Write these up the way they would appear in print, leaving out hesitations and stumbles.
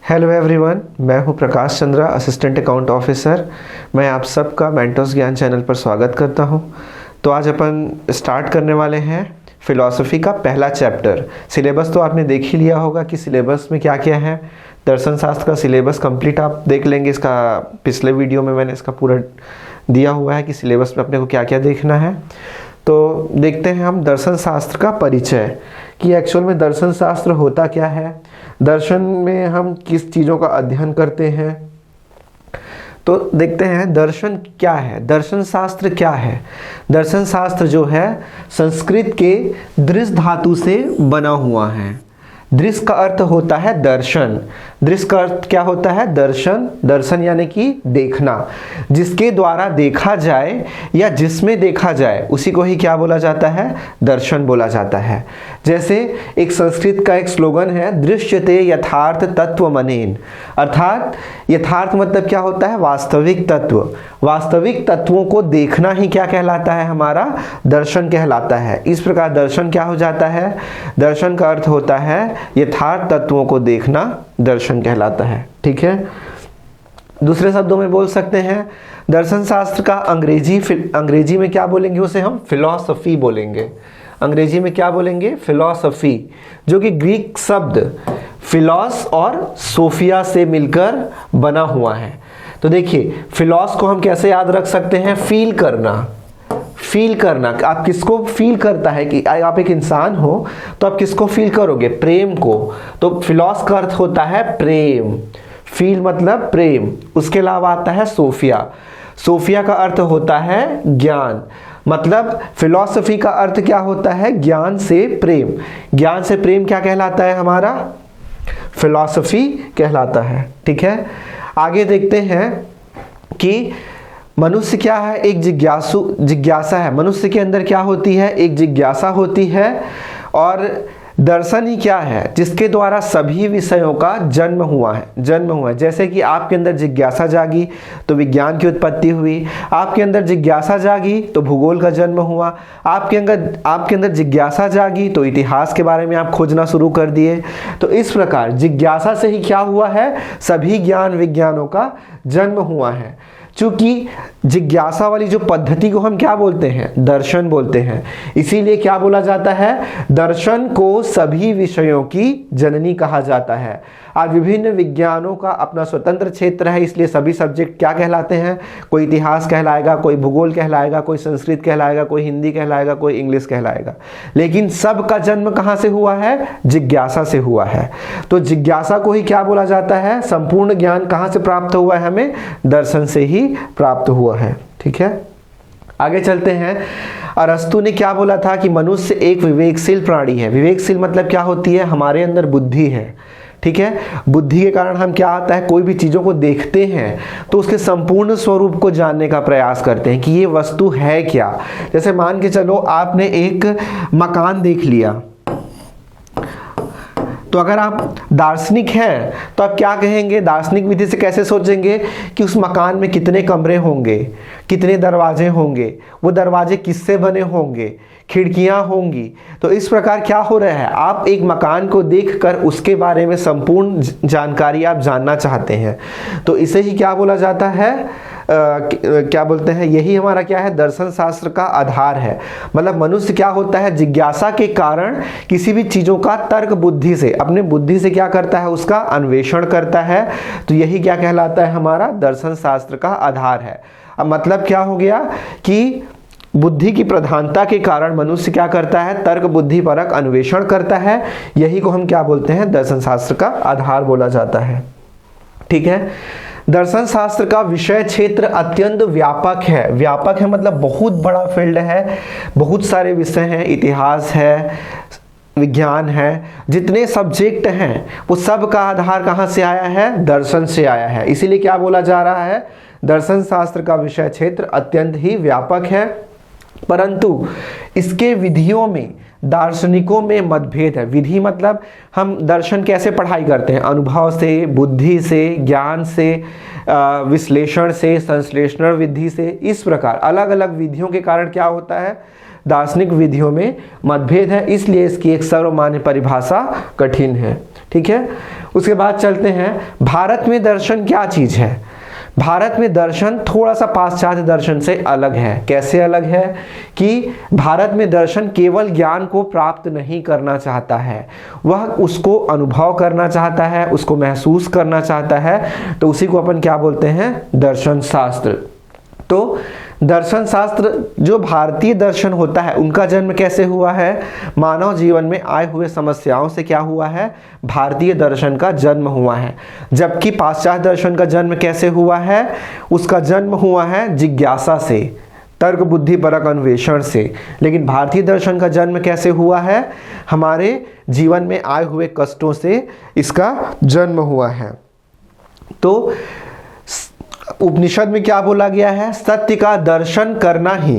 Hello everyone, मैं हूं Prakash Chandra, assistant account officer. मैं आप सबका मेंटोस ज्ञान चैनल पर स्वागत करता हूं। तो आज अपन स्टार्ट करने वाले हैं फिलॉसफी का पहला चैप्टर। सिलेबस तो आपने देख ही लिया होगा कि सिलेबस में क्या क्या है। दर्शन शास्त्र का सिलेबस कंप्लीट आप देख लेंगे। इसका पिछले वीडियो में मैंने इसका पूरा दिया हुआ है कि सिलेबस में अपने को क्या क्या देखना है। तो देखते हैं हम दर्शन शास्त्र का परिचय कि एक्चुअल में दर्शन शास्त्र होता क्या है, दर्शन में हम किस चीज़ों का अध्ययन करते हैं। तो देखते हैं दर्शन क्या है, दर्शन शास्त्र क्या है। दर्शन शास्त्र जो है संस्कृत के दृश धातु से बना हुआ है। दृश का अर्थ होता है दर्शन। दृश का अर्थ क्या होता है? दर्शन। दर्शन यानी कि देखना, जिसके द्वारा देखा जाए या जिसमें देखा जाए उसी को ही क्या बोला जाता है? दर्शन बोला जाता है। जैसे एक संस्कृत का एक स्लोगन है, दृश्यते यथार्थ तत्व मनेन। अर्थात यथार्थ मतलब क्या होता है? वास्तविक तत्व। वास्तविक तत्वों को देखना ही क्या कहलाता है? हमारा दर्शन कहलाता है। इस प्रकार दर्शन क्या हो जाता है? दर्शन का अर्थ होता है यथार्थ तत्वों को देखना, दर्शन कहलाता है। ठीक है, दूसरे शब्दों में बोल सकते हैं दर्शन शास्त्र का अंग्रेजी में क्या बोलेंगे? उसे हम फिलॉसफी बोलेंगे। अंग्रेजी में क्या बोलेंगे? फिलॉसफी, जो कि ग्रीक शब्द फिलॉस और सोफिया से मिलकर बना हुआ है। तो देखिए, फिलॉस को हम कैसे याद रख सकते हैं? फील करना। फील करना, आप किसको फील करता है कि आप एक इंसान हो तो आप किसको फील करोगे? प्रेम को। तो फिलॉस का अर्थ होता है प्रेम। फील मतलब प्रेम। उसके अलावा आता है सोफिया। सोफिया का अर्थ होता है ज्ञान। मतलब फिलॉसफी का अर्थ क्या होता है? ज्ञान से प्रेम। ज्ञान से प्रेम क्या कहलाता है? हमारा फिलॉसफी कहलाता है। ठीक है, आगे देखते हैं कि मनुष्य क्या है? एक जिज्ञासा है। मनुष्य के अंदर क्या होती है? एक जिज्ञासा होती है। और दर्शन ही क्या है? जिसके द्वारा सभी विषयों का जन्म हुआ है। जैसे कि आपके अंदर जिज्ञासा जागी तो विज्ञान की उत्पत्ति हुई। आपके अंदर जिज्ञासा जागी तो भूगोल का जन्म हुआ। आपके अंदर जिज्ञासा जागी तो इतिहास के बारे में आप खोजना शुरू कर दिए। तो इस प्रकार जिज्ञासा से ही क्या हुआ है? सभी ज्ञान विज्ञानों का जन्म हुआ है। चूंकि जिज्ञासा वाली जो पद्धति को हम क्या बोलते हैं? दर्शन बोलते हैं। इसीलिए क्या बोला जाता है? दर्शन को सभी विषयों की जननी कहा जाता है। आज विभिन्न विज्ञानों का अपना स्वतंत्र क्षेत्र है, इसलिए सभी सब्जेक्ट क्या कहलाते हैं? कोई इतिहास कहलाएगा, कोई भूगोल कहलाएगा, कोई संस्कृत कहलाएगा, कोई हिंदी कहलाएगा, कोई इंग्लिश कहलाएगा। लेकिन सबका जन्म कहाँ से हुआ है? जिज्ञासा से हुआ है। तो जिज्ञासा को ही क्या बोला जाता है? संपूर्ण ज्ञान कहाँ से प्राप्त हुआ है? हमें दर्शन से ही प्राप्त हुआ है। ठीक है, आगे चलते हैं। अरस्तु ने क्या बोला था कि मनुष्य एक विवेकशील प्राणी है। विवेकशील मतलब क्या होती है? हमारे अंदर बुद्धि है। ठीक है, बुद्धि के कारण हम क्या आता है? कोई भी चीज़ों को देखते हैं तो उसके संपूर्ण स्वरूप को जानने का प्रयास करते हैं कि ये वस्तु है क्या। जैसे मान के चलो, आपने एक मकान देख लिया, तो अगर आप दार्शनिक हैं तो आप क्या कहेंगे? दार्शनिक विधि से कैसे सोचेंगे कि उस मकान में कितने कमरे होंगे, कितने दरवाजे होंगे, वो दरवाजे किससे बने होंगे, खिड़कियां होंगी। तो इस प्रकार क्या हो रहा है? आप एक मकान को देखकर उसके बारे में संपूर्ण जानकारी आप जानना चाहते हैं। तो इसे ही क्या बोला जाता है? क्या बोलते हैं? यही हमारा क्या है? दर्शन शास्त्र का आधार है। मतलब मनुष्य क्या होता है? जिज्ञासा के कारण किसी भी चीजों का तर्क बुद्धि से, अपने बुद्धि से क्या करता है? उसका अन्वेषण करता है। तो यही क्या कहलाता है? हमारा दर्शन शास्त्र का आधार है। अब मतलब क्या हो गया कि बुद्धि की प्रधानता के कारण मनुष्य क्या करता है? तर्क बुद्धि परक अन्वेषण करता है। यही को हम क्या बोलते हैं? दर्शन शास्त्र का आधार बोला जाता है। ठीक है, दर्शन शास्त्र का विषय क्षेत्र अत्यंत व्यापक है। व्यापक है मतलब बहुत बड़ा फील्ड है, बहुत सारे विषय हैं, इतिहास है, विज्ञान है, जितने सब्जेक्ट हैं वो सब का आधार कहाँ से आया है? दर्शन से आया है। इसीलिए क्या बोला जा रहा है? दर्शन शास्त्र का विषय क्षेत्र अत्यंत ही व्यापक है। परंतु इसके विधियों में दार्शनिकों में मतभेद है। विधि मतलब हम दर्शन कैसे पढ़ाई करते हैं? अनुभव से, बुद्धि से, ज्ञान से, विश्लेषण से, संश्लेषण विधि से। इस प्रकार अलग अलग विधियों के कारण क्या होता है? दार्शनिक विधियों में मतभेद है, इसलिए इसकी एक सर्वमान्य परिभाषा कठिन है। ठीक है, उसके बाद चलते हैं, भारत में दर्शन क्या चीज है। भारत में दर्शन थोड़ा सा पाश्चात्य दर्शन से अलग है। कैसे अलग है कि भारत में दर्शन केवल ज्ञान को प्राप्त नहीं करना चाहता है, वह उसको अनुभव करना चाहता है, उसको महसूस करना चाहता है। तो उसी को अपन क्या बोलते हैं, दर्शन शास्त्र। तो दर्शन शास्त्र जो भारतीय दर्शन होता है, उनका जन्म कैसे हुआ है, मानव जीवन में आए हुए समस्याओं से क्या हुआ है, भारतीय दर्शन का जन्म हुआ है। जबकि पाश्चात्य दर्शन का जन्म कैसे हुआ है, उसका जन्म हुआ है जिज्ञासा से, तर्क बुद्धि परक अन्वेषण से। लेकिन भारतीय दर्शन का जन्म कैसे हुआ है, हमारे जीवन में आए हुए कष्टों से इसका जन्म हुआ है। तो उपनिषद में क्या बोला गया है, सत्य का दर्शन करना ही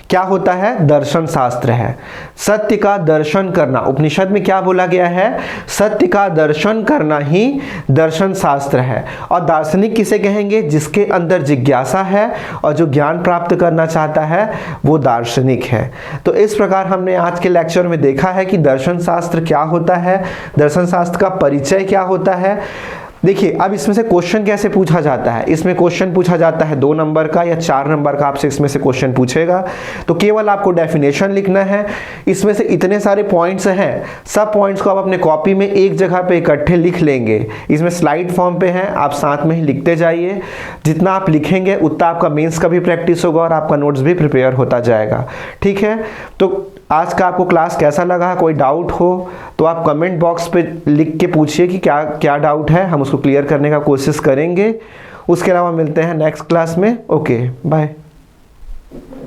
क्या होता है, दर्शन शास्त्र है। सत्य का दर्शन करना, उपनिषद में क्या बोला गया है, सत्य का दर्शन करना ही दर्शन शास्त्र है। और दार्शनिक किसे कहेंगे, जिसके अंदर जिज्ञासा है और जो ज्ञान प्राप्त करना चाहता है वो दार्शनिक है। तो इस प्रकार हमने आज के लेक्चर में देखा है कि दर्शन शास्त्र क्या होता है, दर्शन शास्त्र का परिचय क्या होता है। देखिए अब इसमें से क्वेश्चन कैसे पूछा जाता है, इसमें क्वेश्चन पूछा जाता है 2 नंबर का या 4 नंबर का, आपसे इसमें से क्वेश्चन पूछेगा। तो केवल आपको डेफिनेशन लिखना है। इसमें से इतने सारे पॉइंट्स हैं, सब पॉइंट्स को आप अपने कॉपी में एक जगह पे इकट्ठे लिख लेंगे। इसमें स्लाइड फॉर्म पे है, आप साथ में ही लिखते जाइए। जितना आप लिखेंगे उतना आपका मेंस का भी प्रैक्टिस होगा और आपका नोट्स भी प्रिपेयर होता जाएगा। ठीक है, तो आज का आपको क्लास कैसा लगा, कोई डाउट हो तो आप कमेंट बॉक्स पे लिख के पूछिए कि क्या क्या डाउट है, हम उसको क्लियर करने का कोशिश करेंगे। उसके अलावा मिलते हैं नेक्स्ट क्लास में। Okay bye.